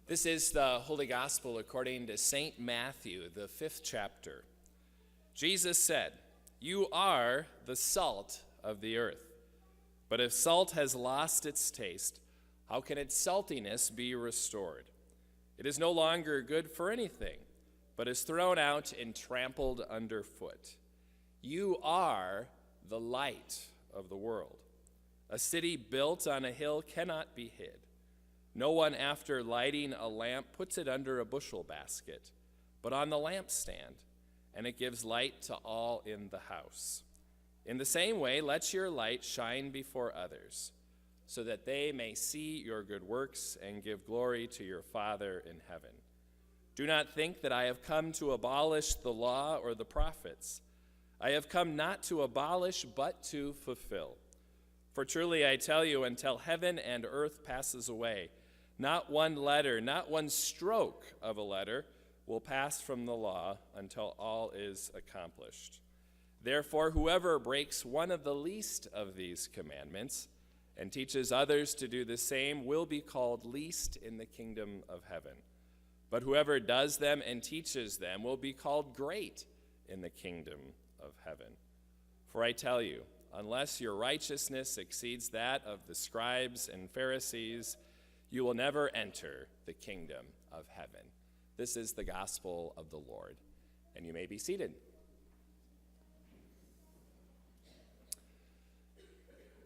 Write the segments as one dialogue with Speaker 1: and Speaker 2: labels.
Speaker 1: This is the Holy Gospel according to St. Matthew, the 5th chapter. Jesus said, "You are the salt of the earth. But if salt has lost its taste, how can its saltiness be restored? It is no longer good for anything, but is thrown out and trampled underfoot. You are the light of the world. A city built on a hill cannot be hid. No one, after lighting a lamp, puts it under a bushel basket, but on the lampstand, and it gives light to all in the house. In the same way, let your light shine before others, so that they may see your good works and give glory to your Father in heaven. Do not think that I have come to abolish the law or the prophets. I have come not to abolish, but to fulfill. For truly I tell you, until heaven and earth passes away, not one letter, not one stroke of a letter will pass from the law until all is accomplished. Therefore, whoever breaks one of the least of these commandments and teaches others to do the same will be called least in the kingdom of heaven. But whoever does them and teaches them will be called great in the kingdom of heaven. For I tell you, unless your righteousness exceeds that of the scribes and Pharisees, you will never enter the kingdom of heaven." This is the gospel of the Lord, and you may be seated.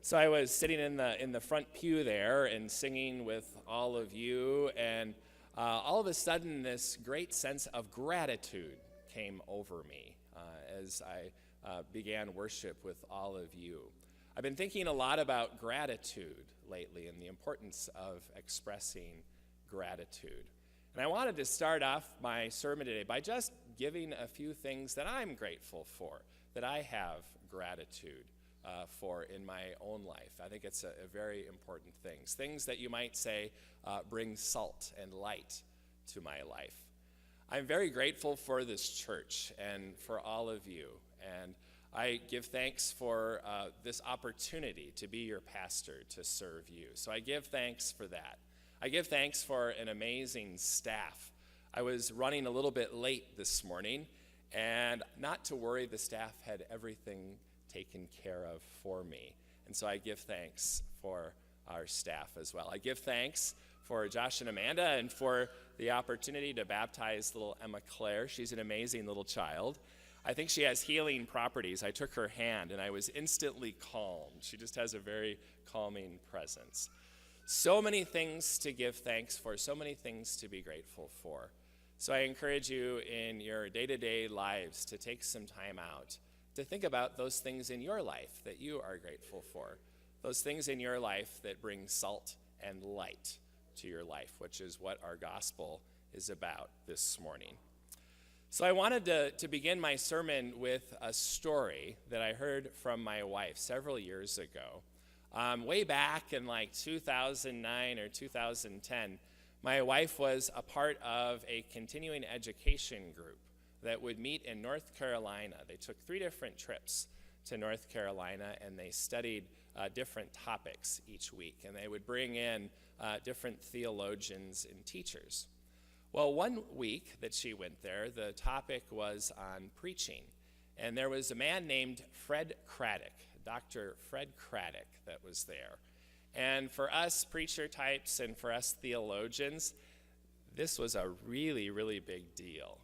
Speaker 1: So I was sitting in the front pew there and singing with all of you, and all of a sudden this great sense of gratitude came over me as I began worship with all of you. I've been thinking a lot about gratitude lately and the importance of expressing gratitude. And I wanted to start off my sermon today by just giving a few things that I'm grateful for, that I have gratitude for in my own life. I think it's a very important thing. Things that you might say bring salt and light to my life. I'm very grateful for this church and for all of you. And I give thanks for this opportunity to be your pastor, to serve you. So I give thanks for that. I give thanks for an amazing staff. I was running a little bit late this morning, and not to worry, the staff had everything taken care of for me. And so I give thanks for our staff as well. I give thanks for Josh and Amanda and for the opportunity to baptize little Emma Claire. She's an amazing little child. I think she has healing properties. I took her hand and I was instantly calmed. She just has a very calming presence. So many things to give thanks for, so many things to be grateful for. So I encourage you in your day-to-day lives to take some time out to think about those things in your life that you are grateful for, those things in your life that bring salt and light to your life, which is what our gospel is about this morning. So I wanted to begin my sermon with a story that I heard from my wife several years ago. Way back in like 2009 or 2010, my wife was a part of a continuing education group that would meet in North Carolina. They took 3 different trips to North Carolina, and they studied different topics each week, and they would bring in different theologians and teachers. Well, one week that she went there, the topic was on preaching, and there was a man named Fred Craddock, Dr. Fred Craddock, that was there. And for us preacher types and for us theologians, this was a really, really big deal.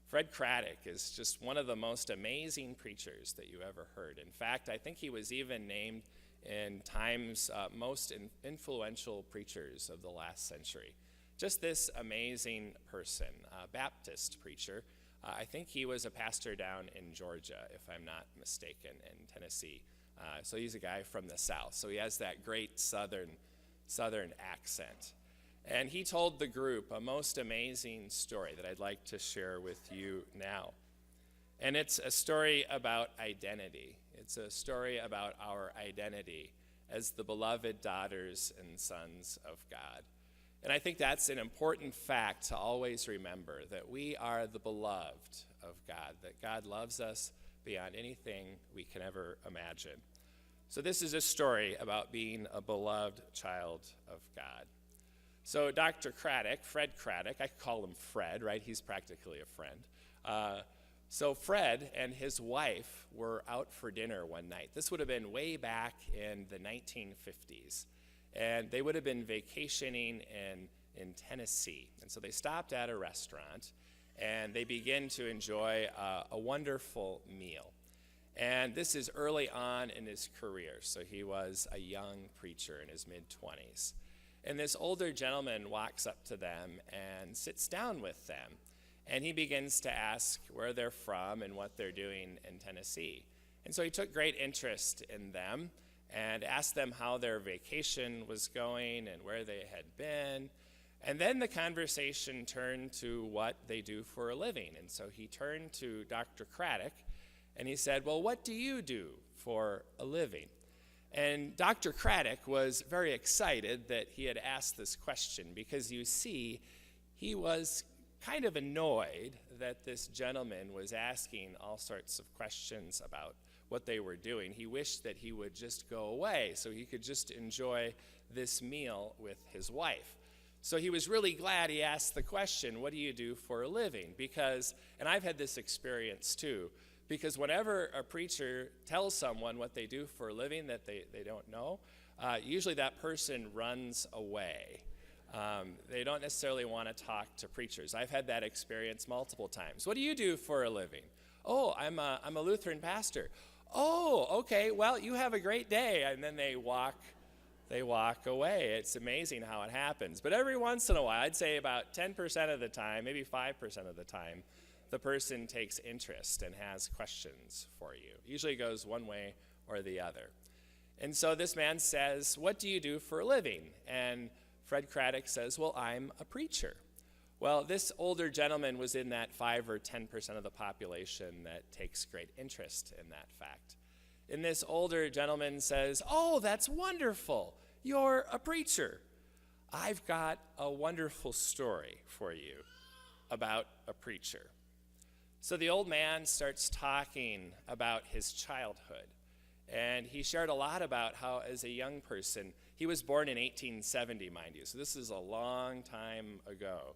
Speaker 1: Fred Craddock is just one of the most amazing preachers that you ever heard. In fact, I think he was even named in Time's most influential preachers of the last century. Just this amazing person, Baptist preacher. I think he was a pastor down in Georgia, if I'm not mistaken, in Tennessee. So he's a guy from the South. So he has that great southern accent. And he told the group a most amazing story that I'd like to share with you now. And it's a story about identity. It's a story about our identity as the beloved daughters and sons of God. And I think that's an important fact to always remember, that we are the beloved of God, that God loves us beyond anything we can ever imagine. So this is a story about being a beloved child of God. So Dr. Craddock, Fred Craddock, I call him Fred, right? He's practically a friend. So Fred and his wife were out for dinner one night. This would have been way back in the 1950s. And they would have been vacationing in Tennessee. And so they stopped at a restaurant, and they began to enjoy a wonderful meal. And this is early on in his career, so he was a young preacher in his mid-20s. And this older gentleman walks up to them and sits down with them. And he begins to ask where they're from and what they're doing in Tennessee. And so he took great interest in them and asked them how their vacation was going and where they had been. And then the conversation turned to what they do for a living. And so he turned to Dr. Craddock and he said, well, what do you do for a living? And Dr. Craddock was very excited that he had asked this question because, you see, he was kind of annoyed that this gentleman was asking all sorts of questions about what they were doing. He wished that he would just go away so he could just enjoy this meal with his wife. So he was really glad he asked the question, what do you do for a living? Because, and I've had this experience too, because whenever a preacher tells someone what they do for a living that they don't know, usually that person runs away. They don't necessarily want to talk to preachers. I've had that experience multiple times. What do you do for a living? Oh, I'm a Lutheran pastor. Oh, okay, well, you have a great day. And then they walk away. It's amazing how it happens. But every once in a while, I'd say about 10% of the time, maybe 5% of the time, the person takes interest and has questions for you. Usually it goes one way or the other. And so this man says, what do you do for a living? And Fred Craddock says, well, I'm a preacher. Well, this older gentleman was in that 5 or 10% of the population that takes great interest in that fact. And this older gentleman says, oh, that's wonderful. You're a preacher. I've got a wonderful story for you about a preacher. So the old man starts talking about his childhood. And he shared a lot about how, as a young person, he was born in 1870, mind you, so this is a long time ago.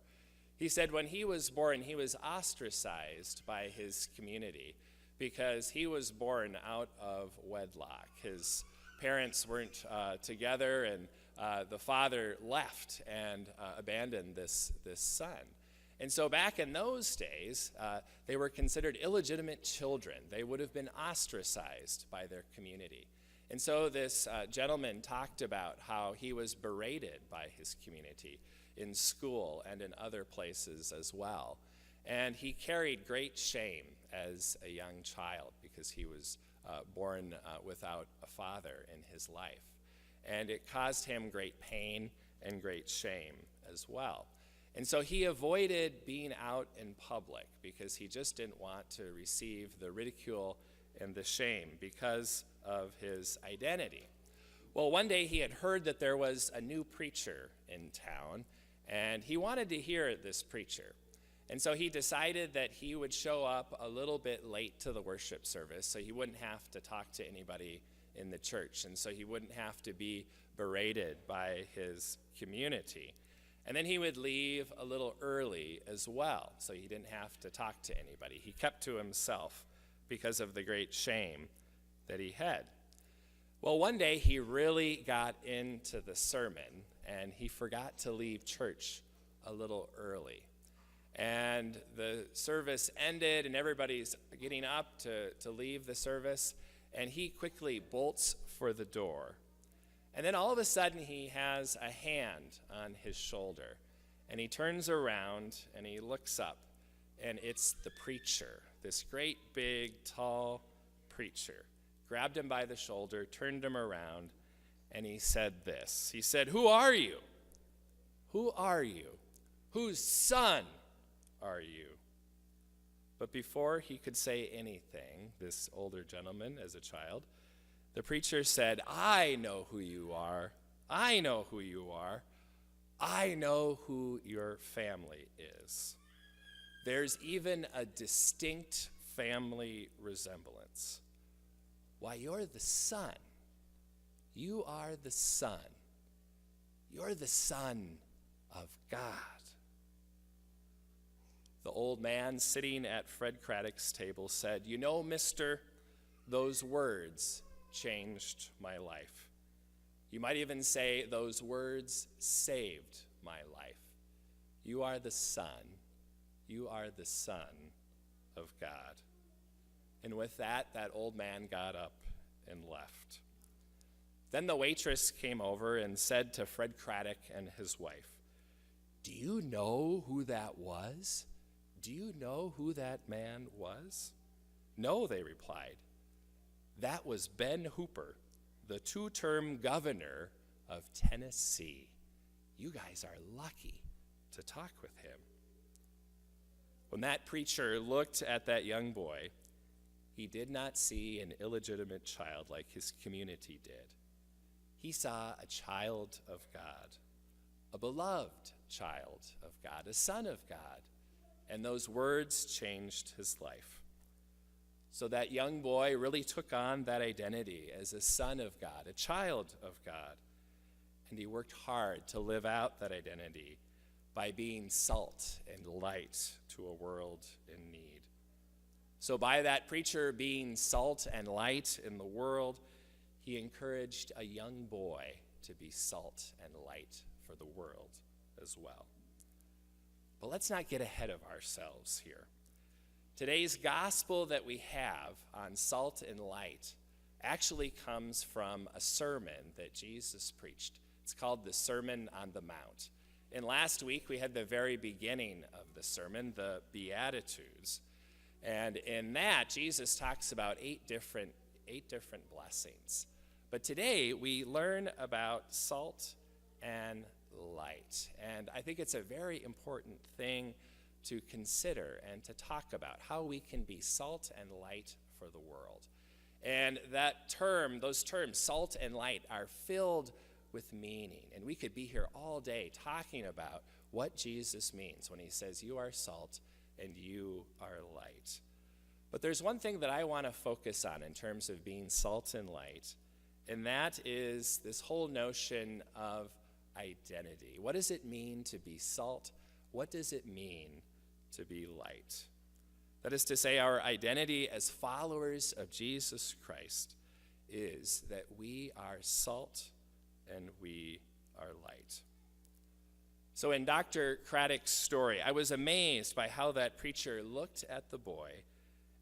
Speaker 1: He said when he was born, he was ostracized by his community because he was born out of wedlock. His parents weren't together, and the father left and abandoned this son. And so back in those days, they were considered illegitimate children. They would have been ostracized by their community. And so this gentleman talked about how he was berated by his community in school and in other places as well. And he carried great shame as a young child because he was born without a father in his life. And it caused him great pain and great shame as well. And so he avoided being out in public because he just didn't want to receive the ridicule and the shame because of his identity. Well, one day he had heard that there was a new preacher in town, and he wanted to hear this preacher. And so he decided that he would show up a little bit late to the worship service so he wouldn't have to talk to anybody in the church, and so he wouldn't have to be berated by his community. And then he would leave a little early as well, so he didn't have to talk to anybody. He kept to himself because of the great shame that he had. Well, one day he really got into the sermon, and he forgot to leave church a little early. And the service ended, and everybody's getting up to leave the service, and he quickly bolts for the door. And then all of a sudden, he has a hand on his shoulder. And he turns around, and he looks up. And it's the preacher, this great, big, tall preacher. Grabbed him by the shoulder, turned him around, and he said this. He said, "Who are you? Who are you? Whose son are you?" But before he could say anything, this older gentleman, as a child, the preacher said, "I know who you are. I know who you are. I know who your family is. There's even a distinct family resemblance. Why, you're the son. You are the son. You're the son of God. The old man sitting at Fred Craddock's table said, "You know, mister, those words changed my life. You might even say those words saved my life. You are the Son. You are the Son of God." And with that old man got up and left. Then the waitress came over and said to Fred Craddock and his wife, "Do you know who that was? Do you know who that man was?" "No," they replied. "That was Ben Hooper, the 2-term governor of Tennessee. You guys are lucky to talk with him." When that preacher looked at that young boy, he did not see an illegitimate child like his community did. He saw a child of God, a beloved child of God, a son of God, and those words changed his life. So that young boy really took on that identity as a son of God, a child of God, and he worked hard to live out that identity by being salt and light to a world in need. So by that preacher being salt and light in the world, he encouraged a young boy to be salt and light for the world as well. But let's not get ahead of ourselves here. Today's gospel that we have on salt and light actually comes from a sermon that Jesus preached. It's called the Sermon on the Mount. And last week we had the very beginning of the sermon, the Beatitudes. And in that, Jesus talks about eight different blessings. But today we learn about salt and light. And I think it's a very important thing to consider and to talk about, how we can be salt and light for the world. And those terms, salt and light, are filled with meaning. And we could be here all day talking about what Jesus means when he says, "You are salt and you are light." But there's one thing that I want to focus on in terms of being salt and light, and that is this whole notion of identity. What does it mean to be salt? What does it mean to be light? That is to say, our identity as followers of Jesus Christ is that we are salt and we are light. So in Dr. Craddock's story, I was amazed by how that preacher looked at the boy,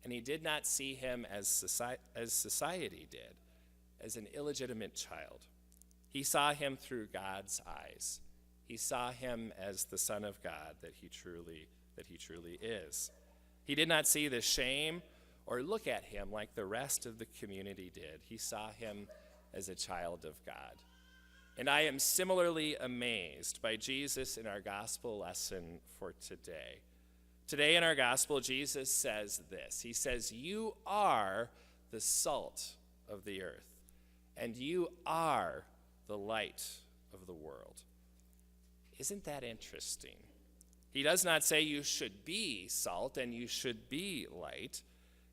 Speaker 1: and he did not see him as society did, as an illegitimate child. He saw him through God's eyes. He saw him as the Son of God that he truly is. He did not see the shame or look at him like the rest of the community did. He saw him as a child of God. And I am similarly amazed by Jesus in our gospel lesson for today. Today in our gospel, Jesus says this. He says, "You are the salt of the earth, and you are the light of the world." Isn't that interesting? He does not say you should be salt and you should be light.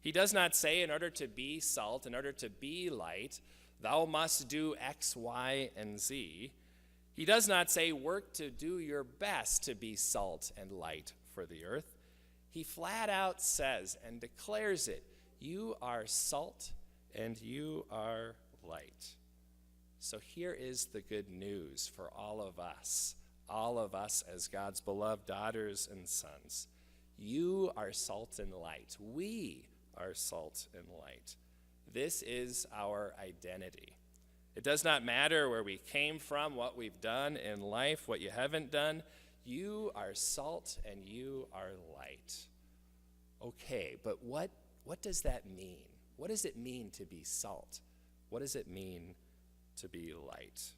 Speaker 1: He does not say in order to be salt, in order to be light, thou must do X, Y, and Z. He does not say work to do your best to be salt and light for the earth. He flat out says and declares it, you are salt and you are light. So here is the good news for all of us as God's beloved daughters and sons. You are salt and light. We are salt and light. This is our identity. It does not matter where we came from, what we've done in life, what you haven't done. You are salt and you are light. Okay, but what does that mean? What does it mean to be salt? What does it mean to be light?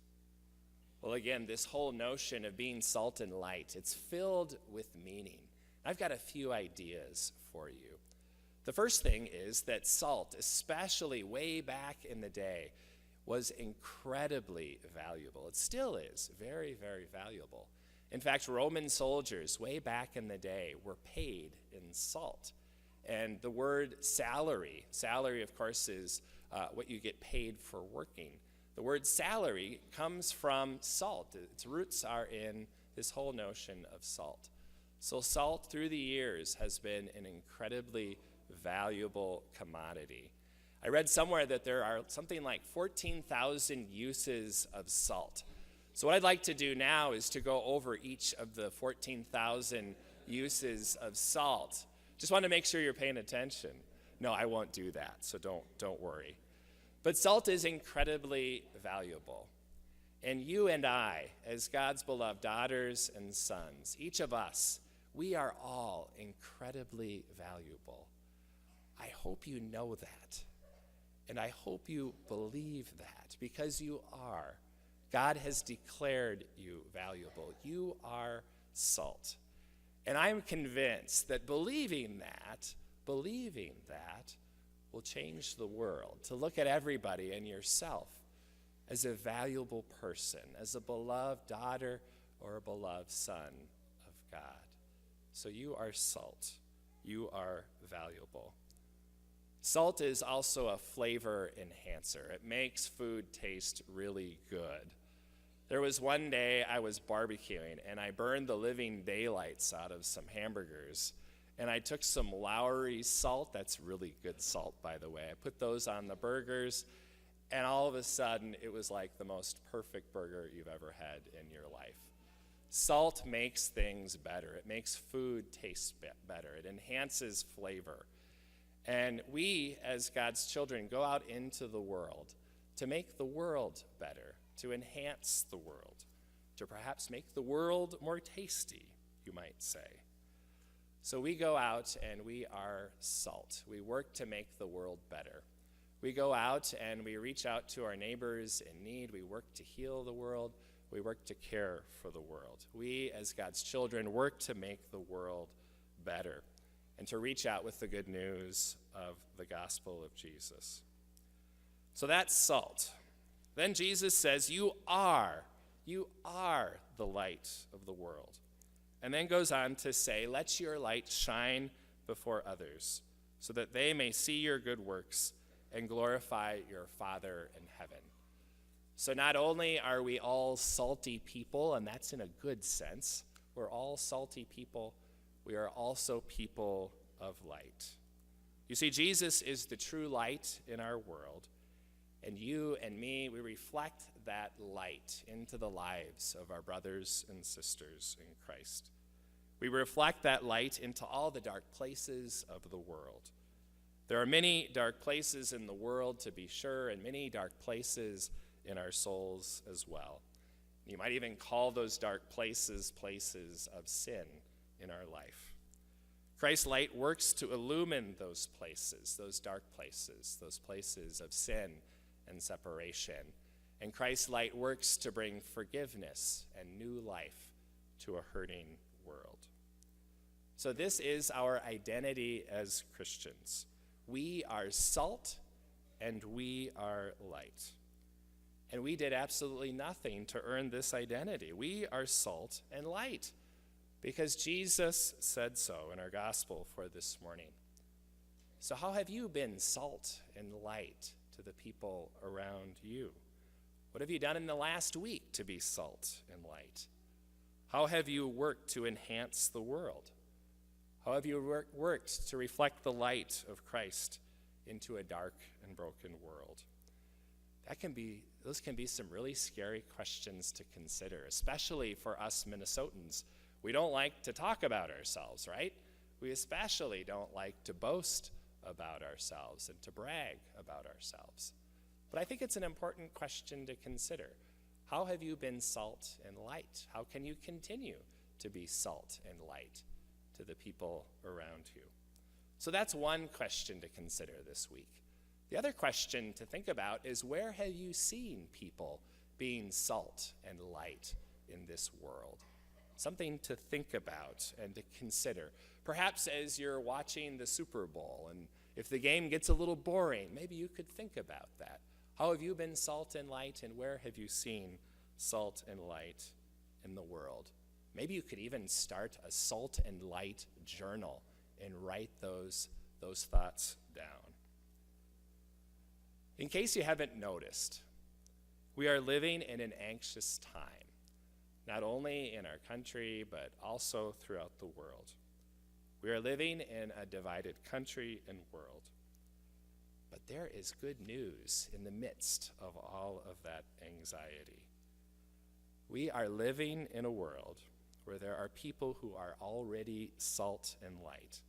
Speaker 1: Well, again, this whole notion of being salt and light, it's filled with meaning. I've got a few ideas for you. The first thing is that salt, especially way back in the day, was incredibly valuable. It still is very, very valuable. In fact, Roman soldiers way back in the day were paid in salt. And the word salary, of course, is what you get paid for working. The word salary comes from salt. Its roots are in this whole notion of salt. So salt through the years has been an incredibly valuable commodity. I read somewhere that there are something like 14,000 uses of salt. So what I'd like to do now is to go over each of the 14,000 uses of salt. Just want to make sure you're paying attention. No, I won't do that, so don't worry. But salt is incredibly valuable. And you and I, as God's beloved daughters and sons, each of us, we are all incredibly valuable. I hope you know that. And I hope you believe that, because you are. God has declared you valuable. You are salt. And I'm convinced that believing that will change the world, to look at everybody and yourself as a valuable person, as a beloved daughter or a beloved son of God. So you are salt. You are valuable. Salt is also a flavor enhancer. It makes food taste really good. There was one day I was barbecuing, and I burned the living daylights out of some hamburgers, and I took some Lowry salt. That's really good salt, by the way. I put those on the burgers, and all of a sudden, it was like the most perfect burger you've ever had in your life. Salt makes things better. It makes food taste better. It enhances flavor. And we, as God's children, go out into the world to make the world better, to enhance the world, to perhaps make the world more tasty, you might say. So we go out and we are salt. We work to make the world better. We go out and we reach out to our neighbors in need. We work to heal the world. We work to care for the world. We, as God's children, work to make the world better and to reach out with the good news of the gospel of Jesus. So that's salt. Then Jesus says, you are the light of the world. And then goes on to say, let your light shine before others, so that they may see your good works and glorify your Father in heaven. So not only are we all salty people, and that's in a good sense, we're all salty people, we are also people of light. You see, Jesus is the true light in our world, and you and me, we reflect that light into the lives of our brothers and sisters in Christ. We reflect that light into all the dark places of the world. There are many dark places in the world, to be sure, and many dark places in our souls as well. You might even call those dark places places of sin in our life. Christ's light works to illumine those places, those dark places, those places of sin and separation. And Christ's light works to bring forgiveness and new life to a hurting world. So this is our identity as Christians. We are salt and we are light. And we did absolutely nothing to earn this identity. We are salt and light because Jesus said so in our gospel for this morning. So how have you been salt and light to the people around you? What have you done in the last week to be salt and light? How have you worked to enhance the world? How have you worked to reflect the light of Christ into a dark and broken world? Those can be some really scary questions to consider, especially for us Minnesotans. We don't like to talk about ourselves, right? We especially don't like to boast about ourselves and to brag about ourselves. But I think it's an important question to consider. How have you been salt and light? How can you continue to be salt and light to the people around you? So that's one question to consider this week. The other question to think about is, where have you seen people being salt and light in this world? Something to think about and to consider. Perhaps as you're watching the Super Bowl, and if the game gets a little boring, maybe you could think about that. How have you been salt and light, and where have you seen salt and light in the world? Maybe you could even start a salt and light journal and write those thoughts down. In case you haven't noticed, we are living in an anxious time. not only in our country, but also throughout the world. We are living in a divided country and world. But there is good news in the midst of all of that anxiety. We are living in a world where there are people who are already salt and light.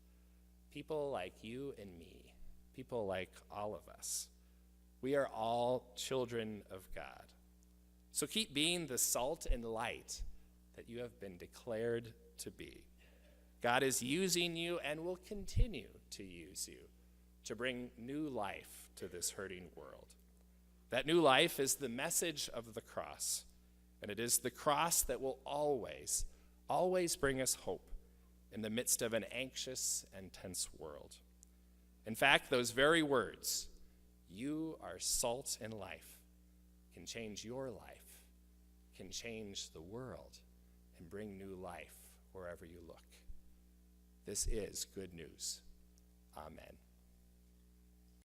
Speaker 1: People like you and me, people like all of us. We are all children of God. So keep being the salt and light that you have been declared to be. God is using you and will continue to use you to bring new life to this hurting world. That new life is the message of the cross, and it is the cross that will always bring us hope in the midst of an anxious and tense world. In fact, those very words, "You are salt and life," can change your life, can change the world, and bring new life wherever you look. This is good news. Amen.